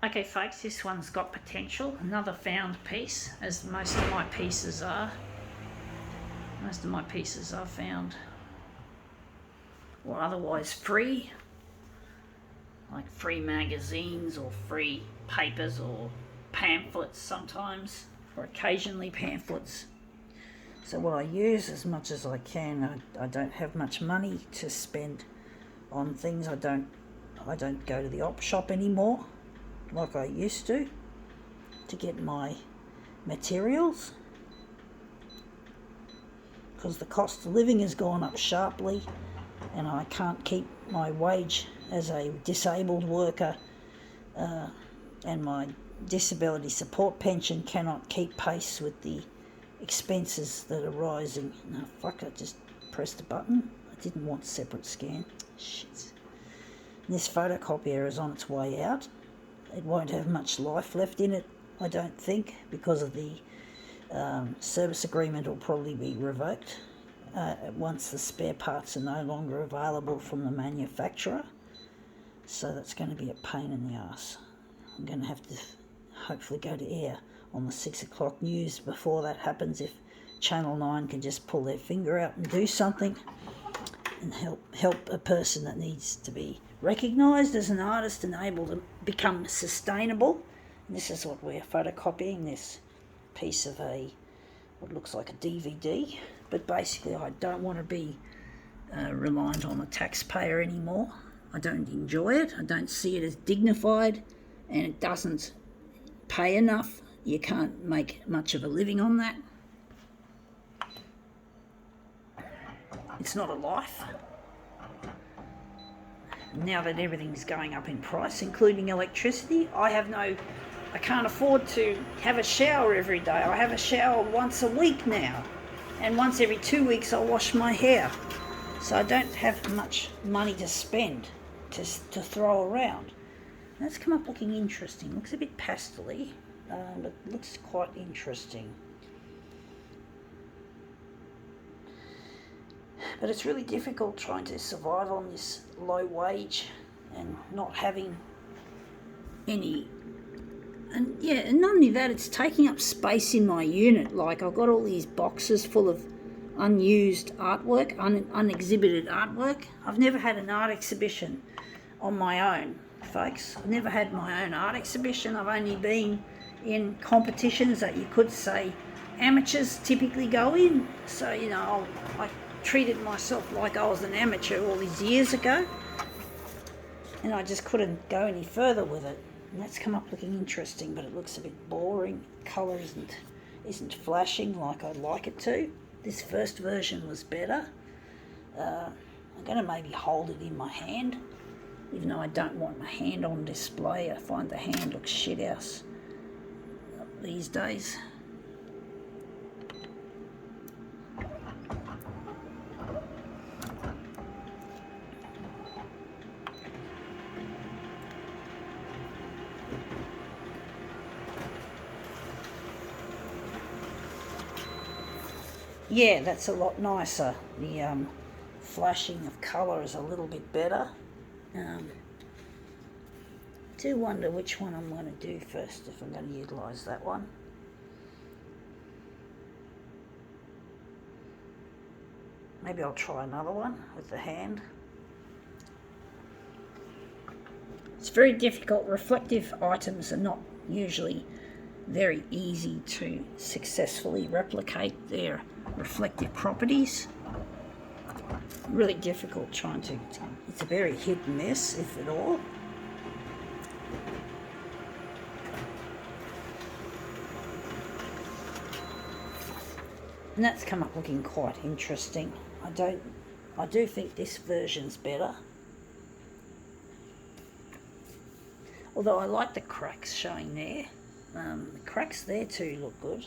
Okay folks, this one's got potential. Another found piece, as most of my pieces are. Most of my pieces are found or otherwise free, like free magazines or free papers or pamphlets sometimes, or occasionally pamphlets. So what I use as much as I can, I don't have much money to spend on things. I don't go to the op shop anymore like I used to get my materials, because the cost of living has gone up sharply and I can't keep my wage as a disabled worker, and my disability support pension cannot keep pace with the expenses that are rising. No, fuck, I just pressed a button. I didn't want separate scan. Shit. This photocopier is on its way out. It won't have much life left in it, I don't think, because of the service agreement will probably be revoked once the spare parts are no longer available from the manufacturer. So that's going to be a pain in the ass. I'm going to have to hopefully go to air on the 6 o'clock news before that happens, if Channel 9 can just pull their finger out and do something and help a person that needs to be recognised as an artist and able to become sustainable. And this is what we're photocopying, this piece of what looks like a DVD, but basically I don't want to be reliant on the taxpayer anymore. I don't enjoy it. I don't see it as dignified, and it doesn't pay enough. You can't make much of a living on that. It's not a life. Now that everything's going up in price, including electricity, I can't afford to have a shower every day. I have a shower once a week now, and once every 2 weeks I wash my hair. So I don't have much money to spend, to throw around. And that's come up looking interesting. Looks a bit pastel-y, but looks quite interesting. But it's really difficult trying to survive on this low wage and not having any. And yeah, and not only that, it's taking up space in my unit. Like, I've got all these boxes full of unused artwork, unexhibited artwork. I've never had an art exhibition on my own, folks. I've never had my own art exhibition. I've only been in competitions that you could say amateurs typically go in. So, I treated myself like I was an amateur all these years ago, and I just couldn't go any further with it. And that's come up looking interesting, but it looks a bit boring. Colour isn't flashing like I'd like it to. This first version was better. I'm going to maybe hold it in my hand, even though I don't want my hand on display. I find the hand looks shithouse these days. Yeah, that's a lot nicer. The flashing of colour is a little bit better. Do wonder which one I'm going to do first, if I'm going to utilise that one. Maybe I'll try another one with the hand. It's very difficult. Reflective items are not usually very easy to successfully replicate their reflective properties. Really difficult trying to, it's a very hit and miss, if at all. And that's come up looking quite interesting. I do think this version's better. Although I like the cracks showing there. The cracks there too look good.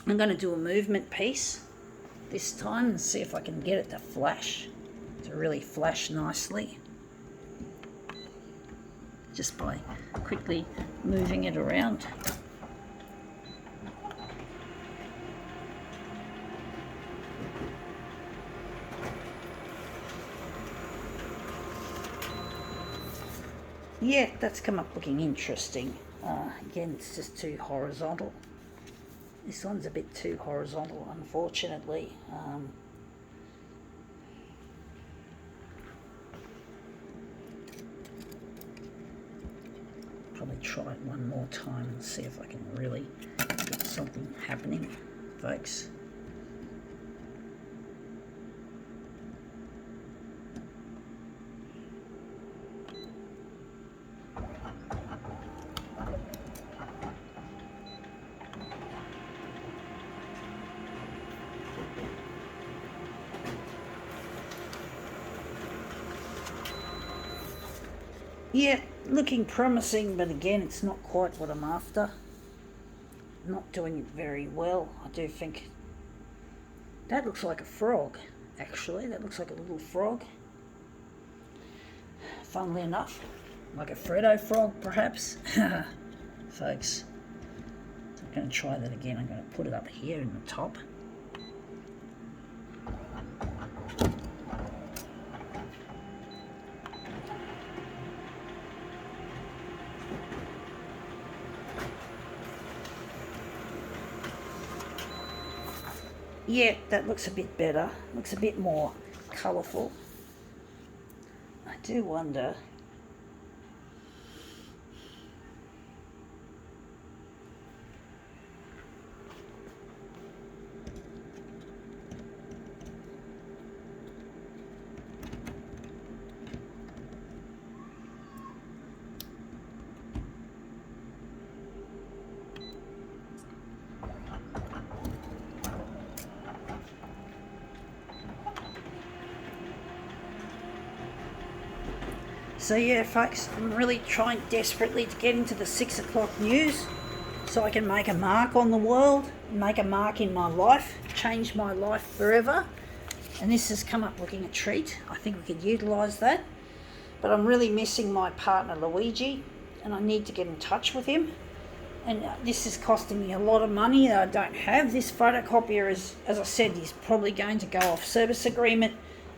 I'm going to do a movement piece this time and see if I can get it to flash, to really flash nicely, just by quickly moving it around. Yeah, that's come up looking interesting. Again, it's just too horizontal. This one's a bit too horizontal, unfortunately. Probably try it one more time and see if I can really get something happening, folks. Yeah, looking promising, but again, it's not quite what I'm after. Not doing it very well. I do think that looks like a frog, actually. That looks like a little frog. Funnily enough, like a Freddo frog, perhaps. Folks, so I'm going to try that again. I'm going to put it up here in the top. Yeah, that looks a bit better. Looks a bit more colourful. I do wonder. So yeah, folks, I'm really trying desperately to get into the 6 o'clock news so I can make a mark on the world, make a mark in my life, change my life forever. And this has come up looking a treat. I think we could utilise that. But I'm really missing my partner Luigi, and I need to get in touch with him. And this is costing me a lot of money that I don't have. This photocopier is, as I said, is probably going to go off service agreement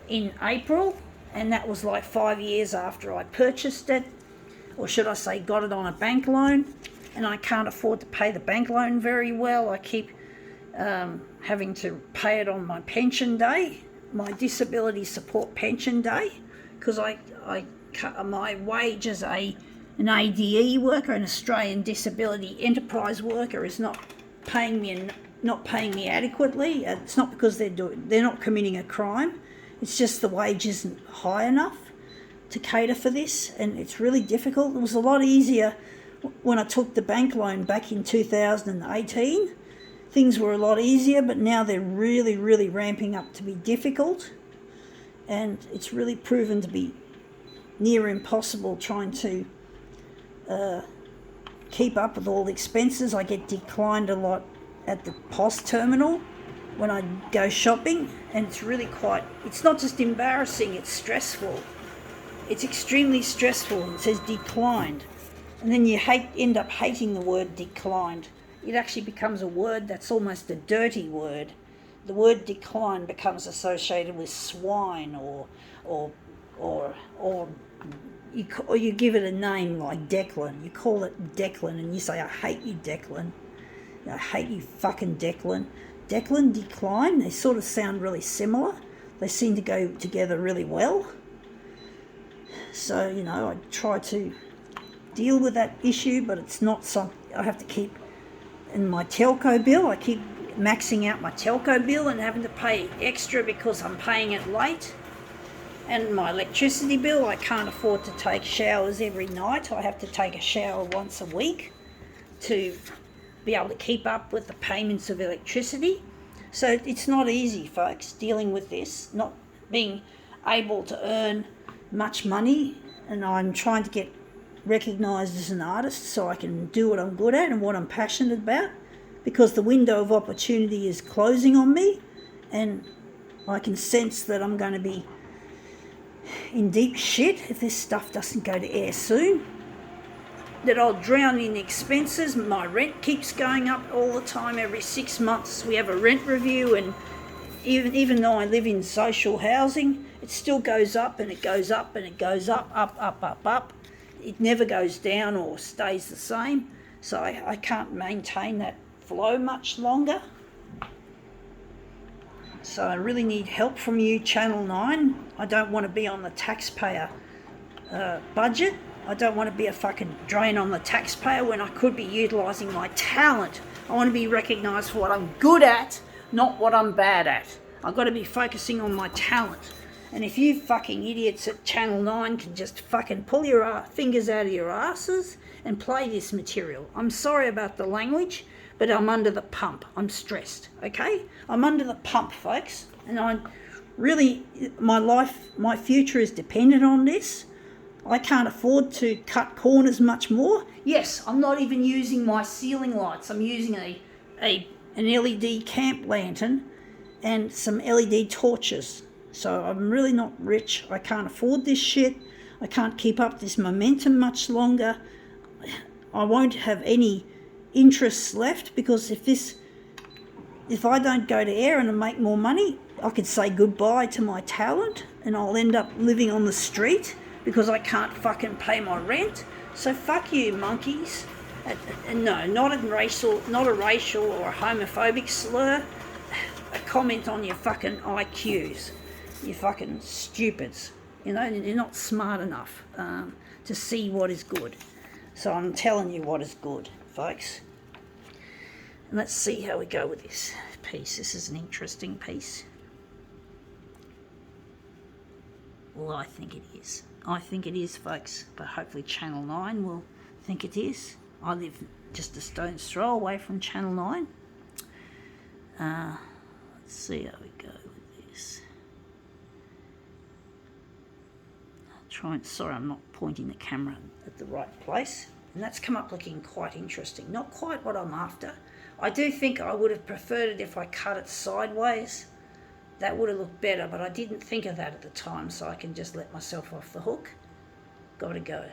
in April. And that was like 5 years after I purchased it, or should I say got it on a bank loan, and I can't afford to pay the bank loan very well. I keep having to pay it on my pension day, my disability support pension day, because my wage as an ADE worker, an Australian Disability Enterprise worker, is not paying me adequately. It's not because they're not committing a crime. It's just the wage isn't high enough to cater for this, and it's really difficult. It was a lot easier when I took the bank loan back in 2018. Things were a lot easier, but now they're really, really ramping up to be difficult, and it's really proven to be near impossible trying to keep up with all the expenses. I get declined a lot at the POS terminal when I go shopping, and it's not just embarrassing, it's stressful. It's extremely stressful. It says declined, and then you end up hating the word declined. It actually becomes a word that's almost a dirty word. The word decline becomes associated with swine, or you give it a name like Declan. You call it Declan, and you say, "I hate you, Declan. I hate you, fucking Declan." Declan, decline, they sort of sound really similar. They seem to go together really well. So, I try to deal with that issue, but it's not something I have to keep in my telco bill. I keep maxing out my telco bill and having to pay extra because I'm paying it late. And my electricity bill, I can't afford to take showers every night. I have to take a shower once a week to be able to keep up with the payments of electricity. So it's not easy, folks, dealing with this, not being able to earn much money, and I'm trying to get recognised as an artist so I can do what I'm good at and what I'm passionate about, because the window of opportunity is closing on me, and I can sense that I'm going to be in deep shit if this stuff doesn't go to air soon. That I'll drown in expenses. My rent keeps going up all the time. Every 6 months we have a rent review, and even though I live in social housing, it still goes up, and it goes up, and it goes up. it never goes down or stays the same. So I can't maintain that flow much longer. So I really need help from you, Channel 9. I don't want to be on the taxpayer budget. I don't want to be a fucking drain on the taxpayer when I could be utilising my talent. I want to be recognised for what I'm good at, not what I'm bad at. I've got to be focusing on my talent. And if you fucking idiots at Channel 9 can just fucking pull your fingers out of your asses and play this material. I'm sorry about the language, but I'm under the pump. I'm stressed, okay? I'm under the pump, folks. And I really, my life, my future is dependent on this. I can't afford to cut corners much more. Yes, I'm not even using my ceiling lights. I'm using an LED camp lantern and some LED torches. So I'm really not rich. I can't afford this shit. I can't keep up this momentum much longer. I won't have any interests left, because if I don't go to air and make more money, I could say goodbye to my talent and I'll end up living on the street because I can't fucking pay my rent. So fuck you, monkeys. And no, not a racial or a homophobic slur. A comment on your fucking IQs. You fucking stupids. You know, you're not smart enough to see what is good. So I'm telling you what is good, folks. And let's see how we go with this piece. This is an interesting piece. Well, I think it is. I think it is, folks, but hopefully Channel 9 will think it is. I live just a stone's throw away from Channel 9. Let's see how we go with this. Sorry, I'm not pointing the camera at the right place. And that's come up looking quite interesting. Not quite what I'm after. I do think I would have preferred it if I cut it sideways. That would have looked better, but I didn't think of that at the time, so I can just let myself off the hook. Gotta go.